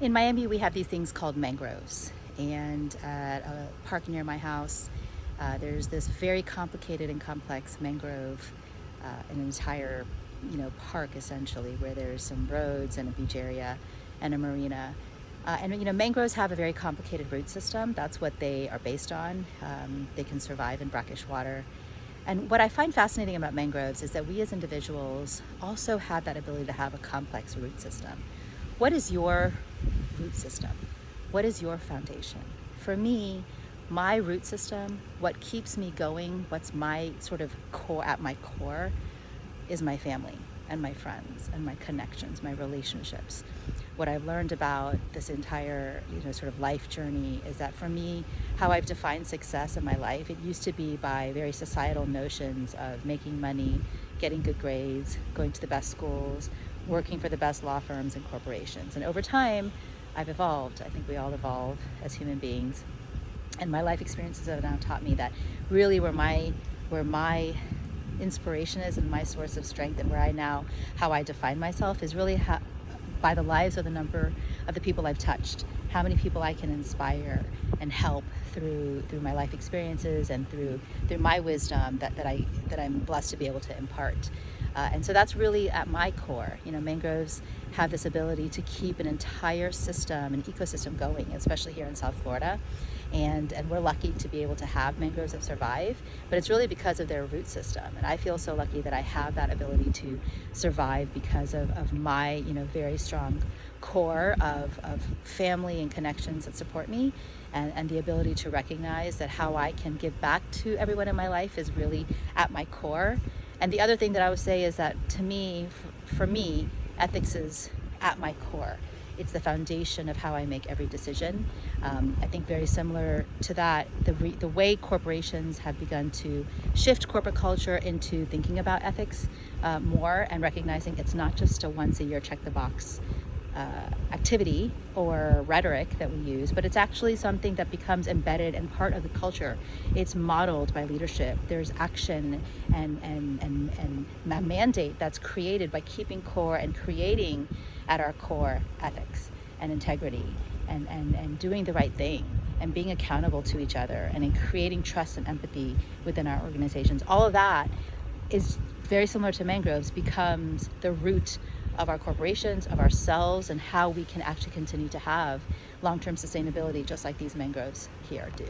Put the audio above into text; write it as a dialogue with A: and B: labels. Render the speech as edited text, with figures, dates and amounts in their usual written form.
A: In Miami, we have these things called mangroves. And at a park near my house, there's this very complicated and complex mangrove, an entire, park essentially, where there's some roads and a beach area and a marina. And mangroves have a very complicated root system. That's what they are based on. They can survive in brackish water. And what I find fascinating about mangroves is that we as individuals also have that ability to have a complex root system. What is your root system? What is your foundation? For me, my root system, what keeps me going, what's my sort of core at my core, is my family and my friends and my connections, my relationships. What I've learned about this entire, sort of life journey is that for me, how I've defined success in my life, it used to be by very societal notions of making money, getting good grades, going to the best schools, working for the best law firms and corporations. And over time, I've evolved. I think we all evolve as human beings. And my life experiences have now taught me that really where my inspiration is and my source of strength, and how I define myself is really by the lives of the number of the people I've touched, how many people I can inspire and help through my life experiences and through my wisdom that I'm blessed to be able to impart. And so that's really at my core. Mangroves have this ability to keep an entire system, an ecosystem going, especially here in South Florida. And we're lucky to be able to have mangroves that survive, but it's really because of their root system. And I feel so lucky that I have that ability to survive because of my, very strong core of family and connections that support me, and the ability to recognize that how I can give back to everyone in my life is really at my core. And the other thing that I would say is that to me, for me, ethics is at my core. It's the foundation of how I make every decision. I think very similar to that, the way corporations have begun to shift corporate culture into thinking about ethics more and recognizing it's not just a once a year check the box activity or rhetoric that we use, but it's actually something that becomes embedded and part of the culture. It's modeled by leadership. There's action and a mandate that's created by keeping core and creating at our core ethics and integrity and doing the right thing and being accountable to each other and in creating trust and empathy within our organizations. All of that is very similar to mangroves, becomes the root of our corporations, of ourselves, and how we can actually continue to have long-term sustainability just like these mangroves here do.